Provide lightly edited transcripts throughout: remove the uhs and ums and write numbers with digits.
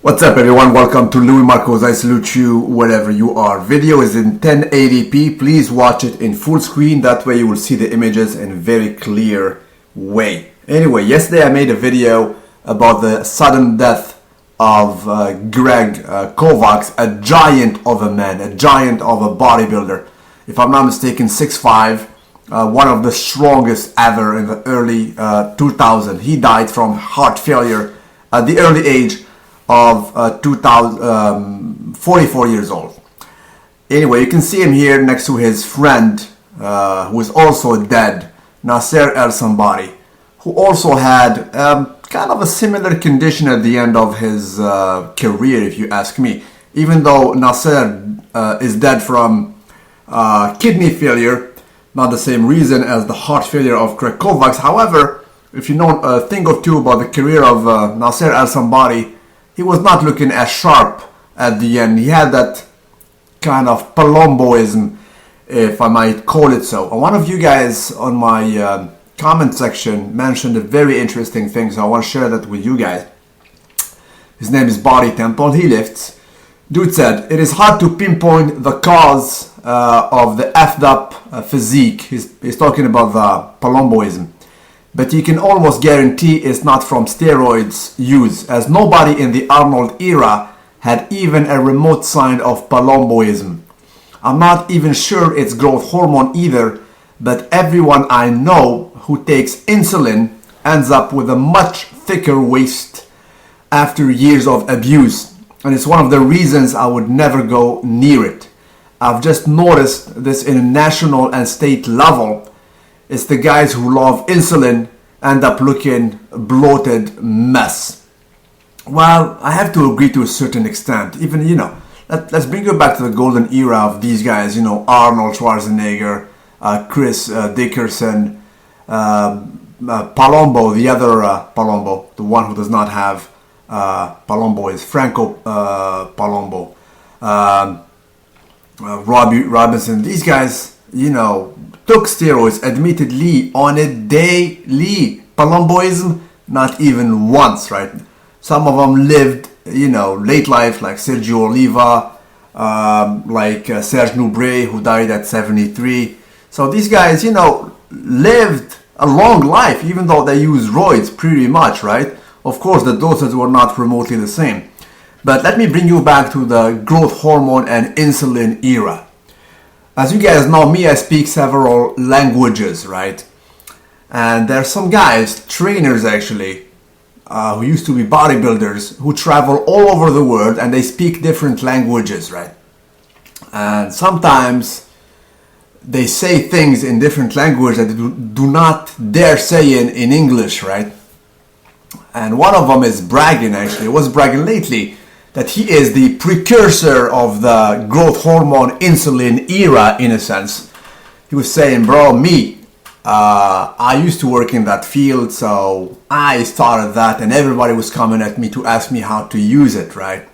What's up everyone, welcome to luimarco. I salute you wherever you are. Video is in 1080p, please watch it in full screen, that way you will see the images in a very clear way. Anyway, yesterday I made a video about the sudden death of Greg Kovacs, a giant of a man, a giant of a bodybuilder. If I'm not mistaken, 6'5", one of the strongest ever in the early 2000s. He died from heart failure at the early age of 44 years old. Anyway, you can see him here next to his friend who is also dead, Nasser El-Sambari, who also had kind of a similar condition at the end of his career, if you ask me. Even though Nasser is dead from kidney failure, not the same reason as the heart failure of Greg Kovacs. However, if you know a thing or two about the career of Nasser El-Sambari, he was not looking as sharp at the end. He had that kind of palomboism, if I might call it so. And one of you guys on my comment section mentioned a very interesting thing, so I want to share that with you guys. His name is Body Temple, he lifts. Dude said, it is hard to pinpoint the cause of the effed up physique. He's talking about the palomboism. But you can almost guarantee it's not from steroids use, as nobody in the Arnold era had even a remote sign of palomboism. I'm not even sure it's growth hormone either, but everyone I know who takes insulin ends up with a much thicker waist after years of abuse, and it's one of the reasons I would never go near it. I've just noticed this in a national and state level. It's the guys who love insulin end up looking bloated mess. Well, I have to agree to a certain extent. Even, let's bring you back to the golden era of these guys, Arnold Schwarzenegger, Chris Dickerson, Palombo, the other Palombo, the one who does not have Palombo is Franco Palombo, Robbie Robinson. These guys, took steroids admittedly on a daily. Palomboism, not even once, right? Some of them lived, late life, like Sergio Oliva, like Serge Noubre, who died at 73. So these guys, lived a long life, even though they used roids pretty much, right? Of course, the doses were not remotely the same. But let me bring you back to the growth hormone and insulin era. As you guys know, I speak several languages, right? And there are some guys, trainers actually, who used to be bodybuilders, who travel all over the world and they speak different languages, right? And sometimes they say things in different language that they do not dare say in English, right? And one of them is bragging, actually, was bragging lately, that he is the precursor of the growth hormone insulin era, in a sense. He was saying, bro, I used to work in that field, so I started that, and everybody was coming at me to ask me how to use it, right?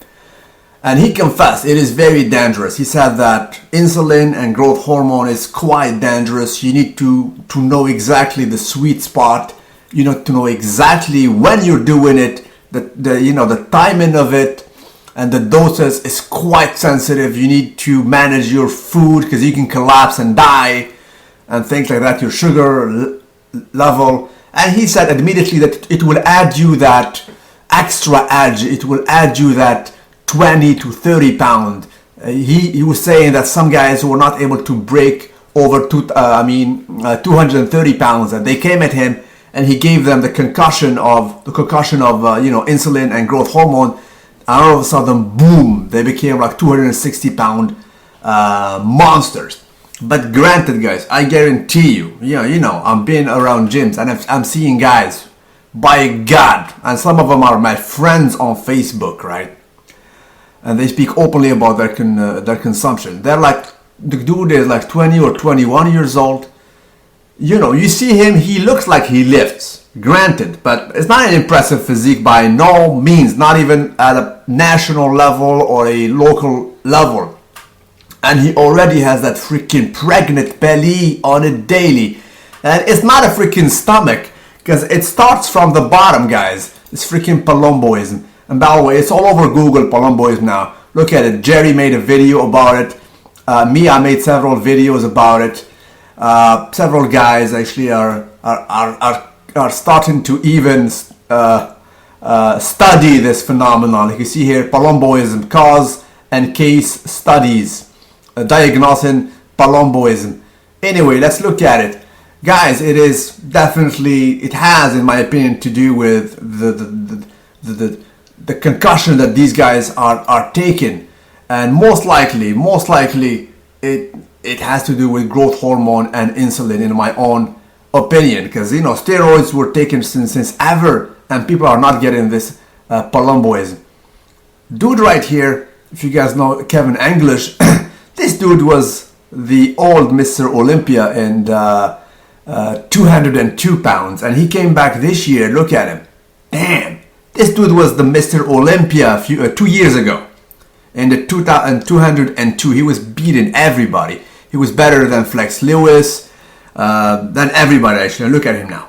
And he confessed it is very dangerous. He said that insulin and growth hormone is quite dangerous. You need to know exactly the sweet spot, to know exactly when you're doing it, the timing of it. And the doses is quite sensitive. You need to manage your food because you can collapse and die and things like that, your sugar level. And he said admittedly that it will add you that extra edge. It will add you that 20 to 30 pound. He was saying that some guys were not able to break over 230 pounds, and they came at him and he gave them the concussion of insulin and growth hormone. And all of a sudden, boom, they became like 260 pound monsters. But granted, guys, I guarantee you, I'm being around gyms and I'm seeing guys, by God, and some of them are my friends on Facebook, right? And they speak openly about their consumption. They're like, the dude is like 20 or 21 years old. You see him, he looks like he lifts. Granted, but it's not an impressive physique by no means, not even at a national level or a local level. And he already has that freaking pregnant belly on a daily. And it's not a freaking stomach, because it starts from the bottom, guys. It's freaking palomboism. And by the way, it's all over Google, Palumboism now. Look at it. Jerry made a video about it. I made several videos about it. Several guys actually are starting to even study this phenomenon. Like you see here, Palumboism, cause and case studies, diagnosing Palumboism. Anyway, let's look at it. Guys, it is definitely, it has, in my opinion, to do with the concussion that these guys are taking. And most likely, it has to do with growth hormone and insulin, in my own opinion. Because, you know, steroids were taken since ever, and people are not getting this Palumboism. Dude right here, if you guys know Kevin English, this dude was the old Mr. Olympia in 202 pounds, and he came back this year. Look at him. Damn, this dude was the Mr. Olympia 2 years ago. In the 202, he was beating everybody. He was better than Flex Lewis, than everybody actually. Look at him now.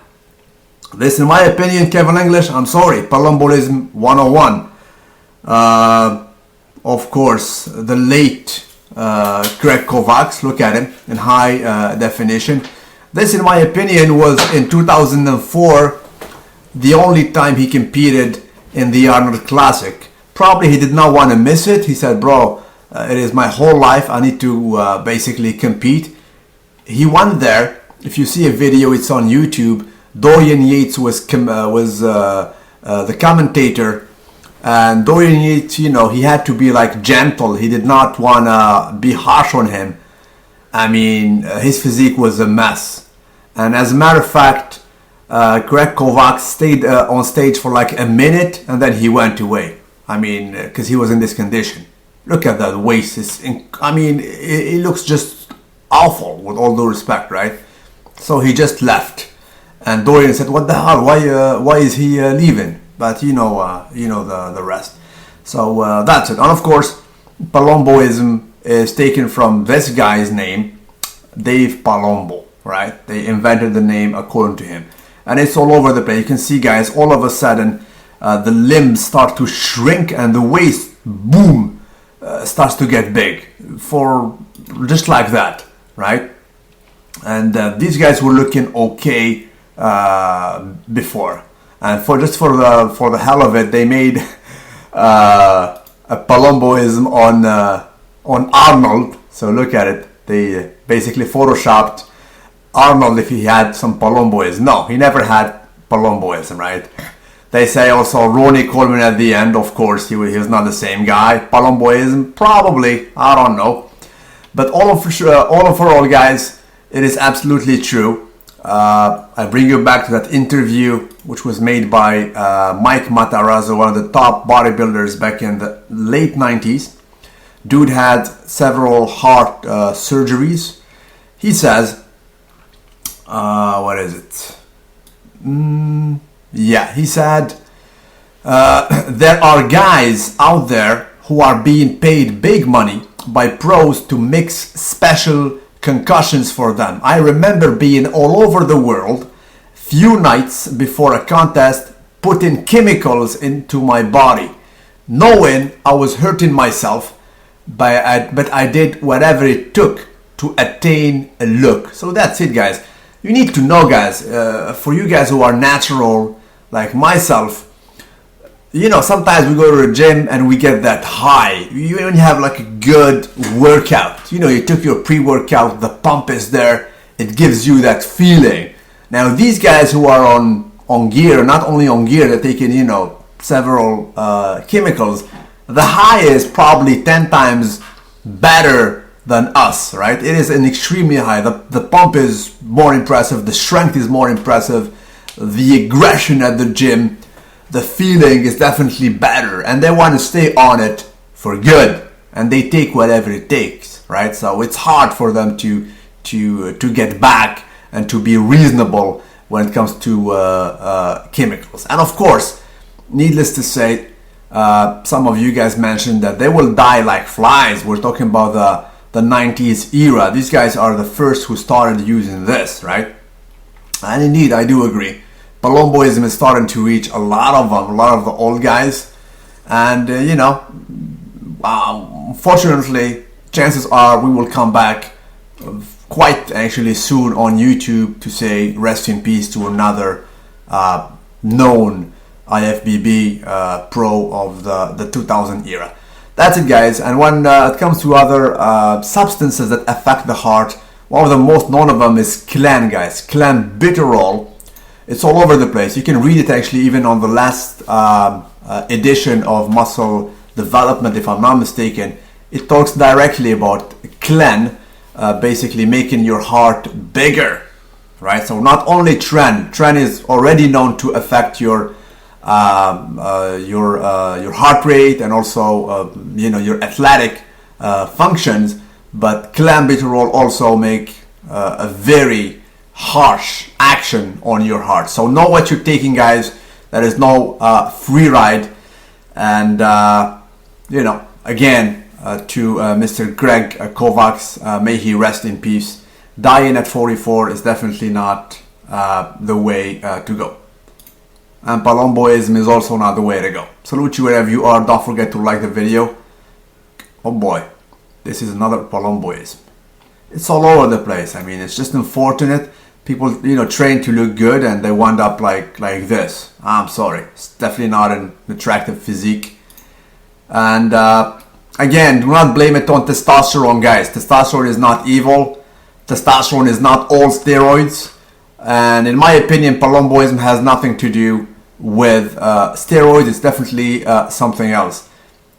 This, in my opinion, Kevin English, I'm sorry, Palumboism 101. Of course, the late Greg Kovacs, look at him in high definition. This, in my opinion, was in 2004 the only time he competed in the Arnold Classic. Probably he did not want to miss it. He said, bro, it is my whole life. I need to basically compete. He went there. If you see a video, it's on YouTube. Dorian Yates was the commentator. And Dorian Yates, you know, he had to be like gentle. He did not want to be harsh on him. I mean, his physique was a mess. And as a matter of fact, Greg Kovacs stayed on stage for like a minute and then he went away. I mean, because he was in this condition. Look at that waist. I mean, it looks just awful, with all due respect, right? So he just left. And Dorian said, what the hell? Why is he leaving? But you know the rest. So that's it. And of course, Palumboism is taken from this guy's name, Dave Palumbo, right? They invented the name according to him. And it's all over the place. You can see, guys, all of a sudden, the limbs start to shrink and the waist, boom, starts to get big. For just like that, right? And these guys were looking okay before. And for the hell of it, they made a Palumboism on Arnold. So look at it. They basically photoshopped Arnold if he had some Palumboism. No, he never had Palumboism, right? They say also Ronnie Coleman at the end. Of course, he was not the same guy. Palumboism, probably. I don't know. But all for all, guys, it is absolutely true. I bring you back to that interview which was made by Mike Matarazzo, one of the top bodybuilders back in the late 90s. Dude had several heart surgeries. He says, what is it? Yeah, he said, there are guys out there who are being paid big money by pros to mix special concussions for them. I remember being all over the world few nights before a contest, putting chemicals into my body, knowing I was hurting myself, but I did whatever it took to attain a look. So that's it, guys. You need to know, guys, for you guys who are natural like myself, you know, sometimes we go to the gym and we get that high. You even have like a good workout. You know, you took your pre-workout, the pump is there. It gives you that feeling. Now, these guys who are on gear, not only on gear, they're taking, you know, several chemicals. The high is probably 10 times better than us, right? It is an extremely high. The pump is more impressive. The strength is more impressive. The aggression at the gym, the feeling is definitely better, and they want to stay on it for good, and they take whatever it takes, right? So it's hard for them to get back and to be reasonable when it comes to chemicals. And of course, needless to say, some of you guys mentioned that they will die like flies. We're talking about the 90s era. These guys are the first who started using this, right? And indeed, I do agree. Palumboism is starting to reach a lot of them, a lot of the old guys. And unfortunately, chances are we will come back quite actually soon on YouTube to say rest in peace to another known IFBB pro of the 2000 era. That's it, guys. And when it comes to other substances that affect the heart, one of the most known of them is Clen, guys. Clenbuterol. It's all over the place. You can read it actually even on the last edition of Muscle Development, if I'm not mistaken. It talks directly about Clen, basically making your heart bigger, right? So not only tren is already known to affect your heart rate and also your athletic functions, but clenbuterol also make a very harsh action on your heart. So know what you're taking, guys. There is no free ride. And again, to Mr. Greg Kovacs, may he rest in peace. Dying at 44 is definitely not the way to go. And palomboism is also not the way to go. Salute you wherever you are. Don't forget to like the video. Oh boy, this is another palomboism. It's all over the place. I mean, it's just unfortunate. People, train to look good and they wind up like this. I'm sorry. It's definitely not an attractive physique. And again, do not blame it on testosterone, guys. Testosterone is not evil. Testosterone is not all steroids. And in my opinion, palomboism has nothing to do with steroids. It's definitely something else.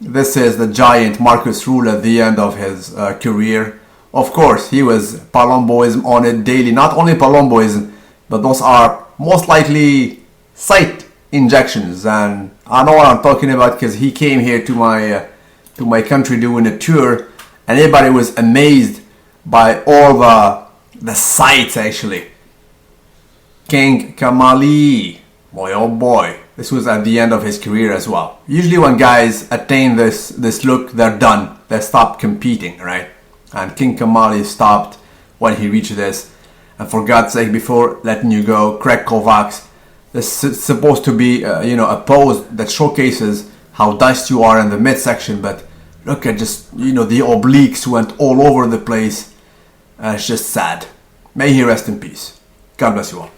This is the giant Marcus Rule at the end of his career. Of course, he was palomboism on it daily. Not only palomboism, but those are most likely site injections. And I know what I'm talking about because he came here to my country doing a tour, and everybody was amazed by all the sites actually. King Kamali, boy oh boy, this was at the end of his career as well. Usually when guys attain this look, they're done. They stop competing, right? And King Kamali stopped when he reached this. And for God's sake, before letting you go, Craig Kovacs, this is supposed to be a pose that showcases how diced you are in the midsection, but look at just the obliques went all over the place. It's just sad. May he rest in peace. God bless you all.